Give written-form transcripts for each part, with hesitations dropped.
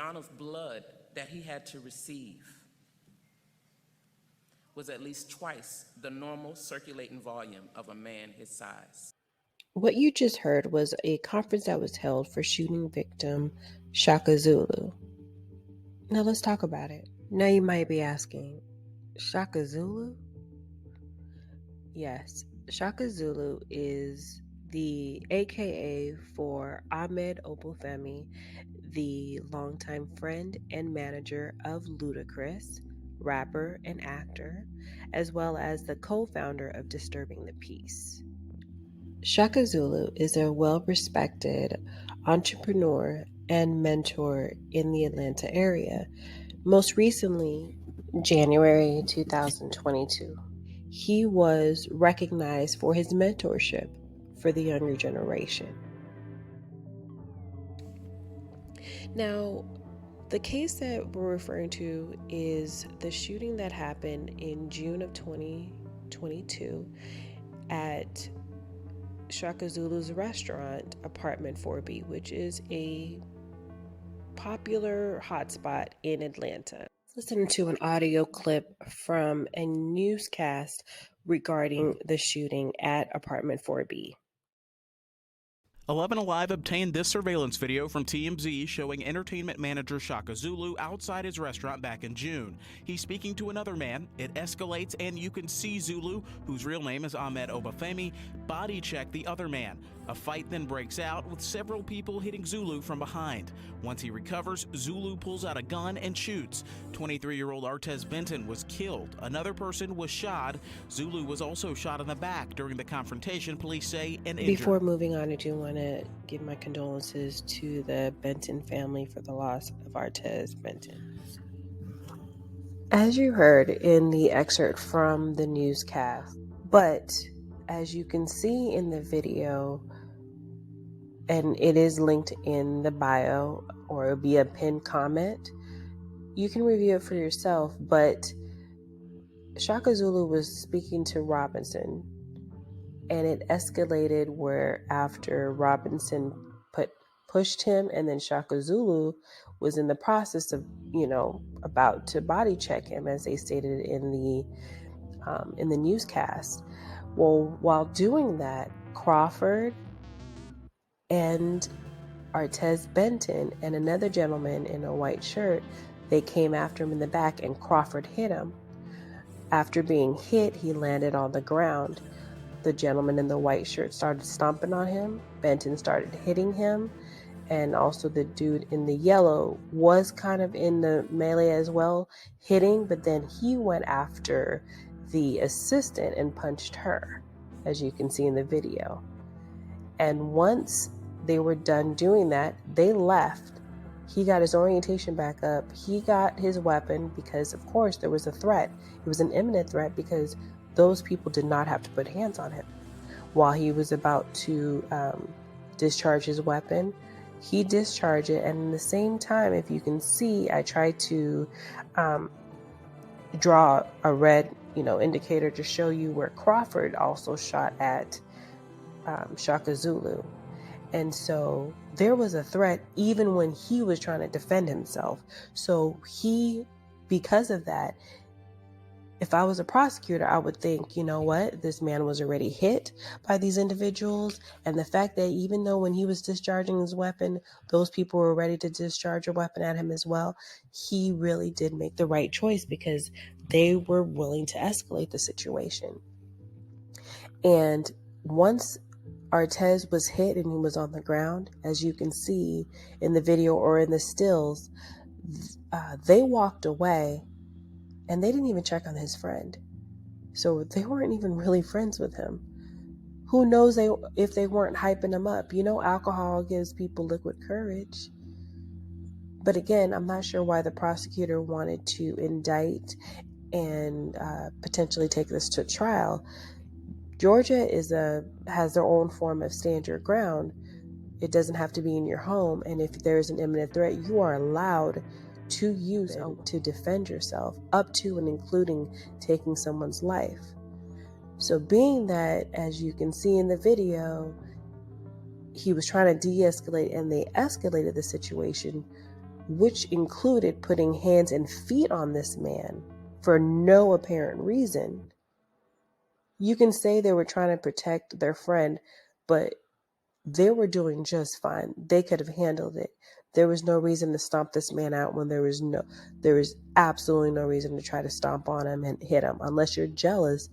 amount of blood that he had to receive was at least twice the normal circulating volume of a man his size. What you just heard was a conference that was held for shooting victim Chaka Zulu. Now let's talk about it. Now you might be asking, Chaka Zulu? Yes, Chaka Zulu is the AKA for Ahmed Obafemi, the longtime friend and manager of Ludacris, rapper and actor, as well as the co-founder of Disturbing the Peace. Chaka Zulu is a well-respected entrepreneur and mentor in the Atlanta area. Most recently, January 2022, he was recognized for his mentorship for the younger generation. Now, the case that we're referring to is the shooting that happened in June of 2022 at Chaka Zulu's restaurant, Apartment 4B, which is a popular hotspot in Atlanta. Listen to an audio clip from a newscast regarding the shooting at Apartment 4B. 11 Alive obtained this surveillance video from TMZ showing entertainment manager Chaka Zulu outside his restaurant back in June. He's speaking to another man. It escalates, and you can see Zulu, whose real name is Ahmed Obafemi, body check the other man. A fight then breaks out, with several people hitting Zulu from behind. Once he recovers, Zulu pulls out a gun and shoots. 23-year-old Artez Benton was killed. Another person was shot. Zulu was also shot in the back during the confrontation, police say, and injured. Before moving on, I do want to give my condolences to the Benton family for the loss of Artez Benton. As you heard in the excerpt from the newscast, but as you can see in the video, and it is linked in the bio or it'll be a pinned comment, you can review it for yourself, but Chaka Zulu was speaking to Robinson, and it escalated where after Robinson pushed him, and then Chaka Zulu was in the process of, about to body check him, as they stated in the newscast. Well, while doing that, Crawford and Artez Benton and another gentleman in a white shirt, they came after him in the back, and Crawford hit him. After being hit, he landed on the ground. The gentleman in the white shirt started stomping on him. Benton started hitting him. And also the dude in the yellow was kind of in the melee as well, hitting, but then he went after the assistant and punched her, as you can see in the video. And once they were done doing that, they left. He got his orientation back up. He got his weapon because, of course, there was a threat. It was an imminent threat because those people did not have to put hands on him. While he was about to discharge his weapon, he discharged it. And at the same time, if you can see, I tried to draw a red, indicator to show you where Crawford also shot at Chaka Zulu. And so there was a threat even when he was trying to defend himself. So because of that, if I was a prosecutor, I would think, you know what, this man was already hit by these individuals. And the fact that even though when he was discharging his weapon, those people were ready to discharge a weapon at him as well, he really did make the right choice because they were willing to escalate the situation. And once Artez was hit and he was on the ground, as you can see in the video or in the stills, they walked away. And they didn't even check on his friend. So they weren't even really friends with him. Who knows if they weren't hyping him up? Alcohol gives people liquid courage. But again, I'm not sure why the prosecutor wanted to indict and potentially take this to trial. Georgia has their own form of stand your ground. It doesn't have to be in your home. And if there is an imminent threat, you are allowed to use it to defend yourself, up to and including taking someone's life. So being that, as you can see in the video, he was trying to de-escalate and they escalated the situation, which included putting hands and feet on this man for no apparent reason. You can say they were trying to protect their friend, but they were doing just fine. They could have handled it. There was no reason to stomp this man out when there was absolutely no reason to try to stomp on him and hit him, unless you're jealous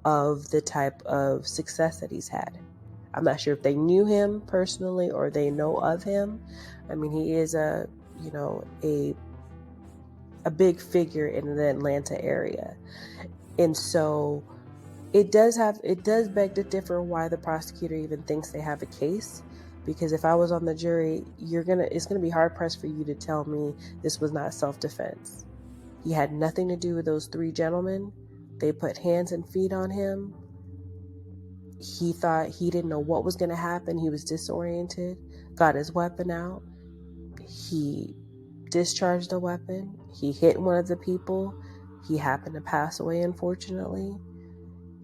of the type of success that he's had. I'm not sure if they knew him personally or they know of him. I mean, he is a big figure in the Atlanta area. And so it does beg to differ why the prosecutor even thinks they have a case. Because if I was on the jury, it's gonna be hard pressed for you to tell me this was not self-defense. He had nothing to do with those three gentlemen. They put hands and feet on him. He thought he didn't know what was gonna happen. He was disoriented, got his weapon out. He discharged the weapon. He hit one of the people. He happened to pass away, unfortunately.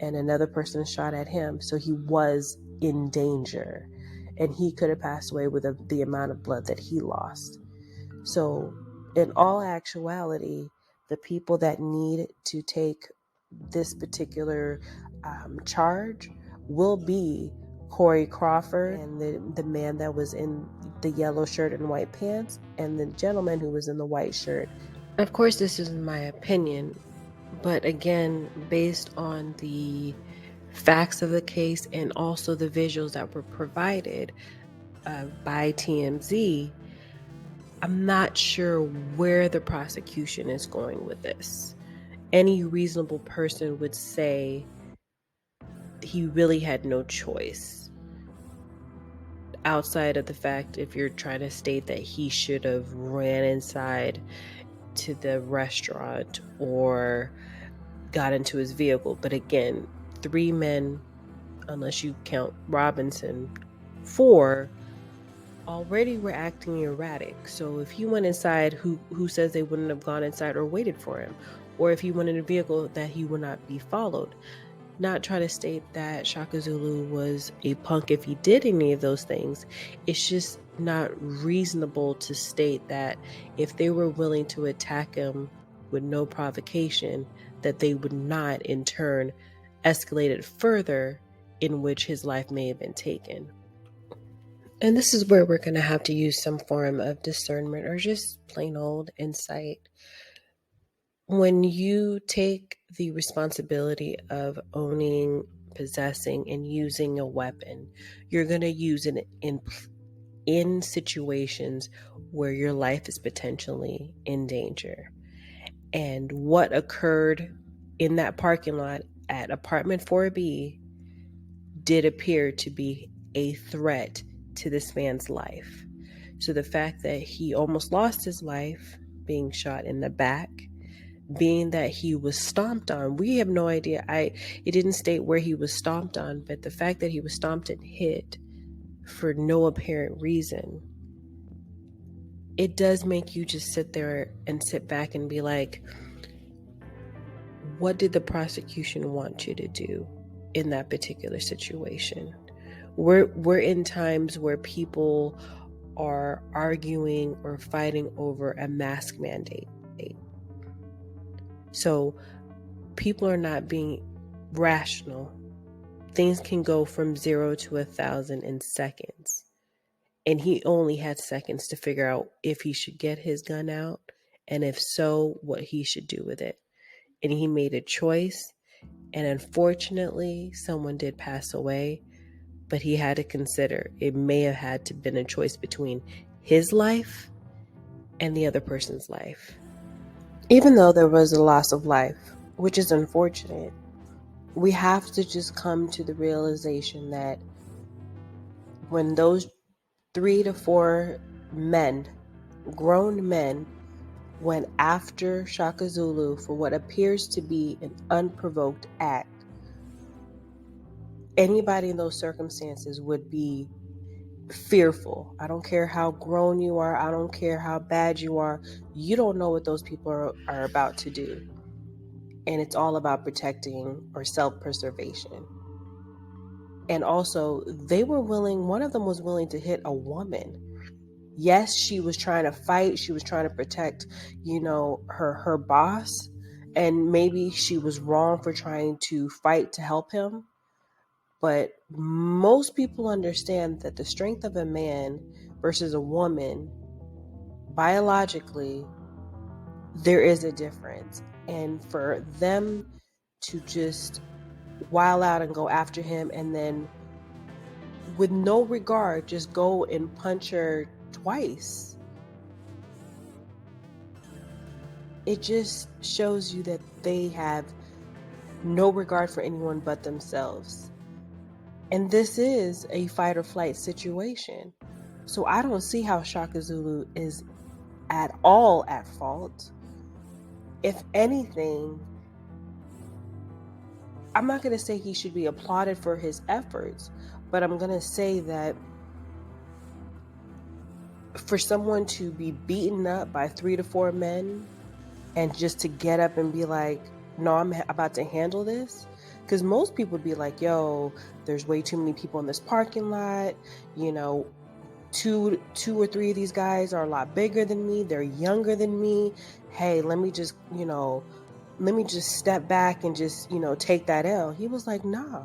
And another person shot at him. So he was in danger. And he could have passed away with the amount of blood that he lost. So in all actuality, the people that need to take this particular charge will be Corey Crawford and the man that was in the yellow shirt and white pants, and the gentleman who was in the white shirt. Of course, this is my opinion, but again, based on the facts of the case and also the visuals that were provided by TMZ, I'm not sure where the prosecution is going with this. Any reasonable person would say he really had no choice, outside of the fact if you're trying to state that he should have ran inside to the restaurant or got into his vehicle. But again, 3 men, unless you count Robinson, 4 already were acting erratic. So if he went inside, who says they wouldn't have gone inside or waited for him? Or if he went in a vehicle, that he would not be followed. Not try to state that Chaka Zulu was a punk if he did any of those things. It's just not reasonable to state that if they were willing to attack him with no provocation, that they would not in turn escalate it further, in which his life may have been taken. And this is where we're going to have to use some form of discernment or just plain old insight. When you take the responsibility of owning, possessing, and using a weapon, you're going to use it in situations where your life is potentially in danger. And what occurred in that parking lot at apartment 4B did appear to be a threat to this man's life. So the fact that he almost lost his life being shot in the back, being that he was stomped on, we have no idea. It didn't state where he was stomped on, but the fact that he was stomped and hit for no apparent reason, it does make you just sit there and sit back and be like, what did the prosecution want you to do in that particular situation? We're in times where people are arguing or fighting over a mask mandate. So people are not being rational. Things can go from 0 to 1,000 in seconds. And he only had seconds to figure out if he should get his gun out, and if so, what he should do with it. And he made a choice, and unfortunately, someone did pass away, but he had to consider it may have had to been a choice between his life and the other person's life. Even though there was a loss of life, which is unfortunate, we have to just come to the realization that when those 3 to 4 men, grown men, went after Chaka Zulu for what appears to be an unprovoked act, anybody in those circumstances would be fearful. I don't care how grown you are. I don't care how bad you are. You don't know what those people are about to do. And it's all about protecting or self-preservation. And also, they were willing, one of them was willing to hit a woman. Yes, she was trying to fight. She was trying to protect, her boss. And maybe she was wrong for trying to fight to help him. But most people understand that the strength of a man versus a woman, biologically, there is a difference. And for them to just wild out and go after him and then with no regard just go and punch her twice, it just shows you that they have no regard for anyone but themselves. And this is a fight or flight situation. So I don't see how Chaka Zulu is at all at fault. If anything, I'm not going to say he should be applauded for his efforts, but I'm going to say that for someone to be beaten up by 3 to 4 men and just to get up and be like, no, I'm about to handle this. Because most people would be like, yo, there's way too many people in this parking lot. Two or three of these guys are a lot bigger than me. They're younger than me. Hey, let me just step back and just, take that L. He was like, nah,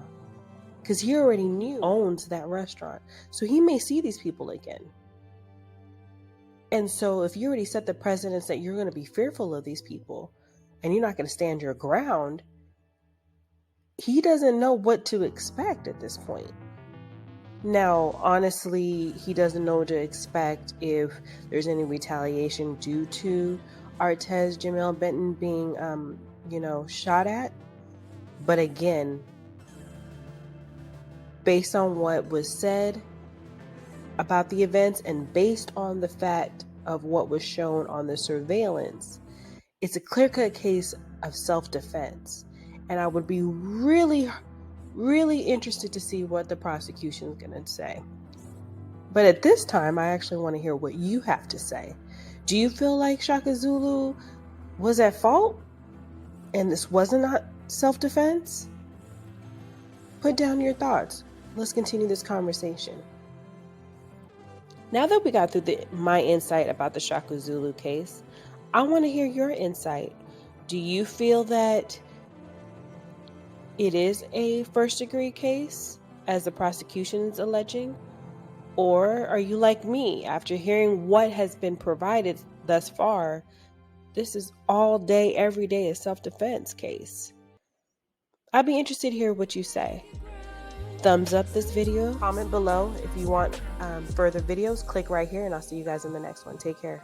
because he already owns that restaurant. So he may see these people again. And so if you already set the precedence that you're going to be fearful of these people and you're not going to stand your ground, he doesn't know what to expect at this point. Now, honestly, he doesn't know what to expect if there's any retaliation due to Artez Jamel Benton being, shot at. But again, based on what was said about the events and based on the fact of what was shown on the surveillance, it's a clear-cut case of self-defense. And I would be really, really interested to see what the prosecution is going to say. But at this time, I actually want to hear what you have to say. Do you feel like Chaka Zulu was at fault and this wasn't not self-defense? Put down your thoughts. Let's continue this conversation. Now that we got through my insight about the Chaka Zulu case, I want to hear your insight. Do you feel that it is a first-degree case, as the prosecution is alleging? Or are you like me, after hearing what has been provided thus far, this is all day, every day a self-defense case? I'd be interested to hear what you say. Thumbs up this video, comment below. If you want further videos, click right here, and I'll see you guys in the next one. Take care.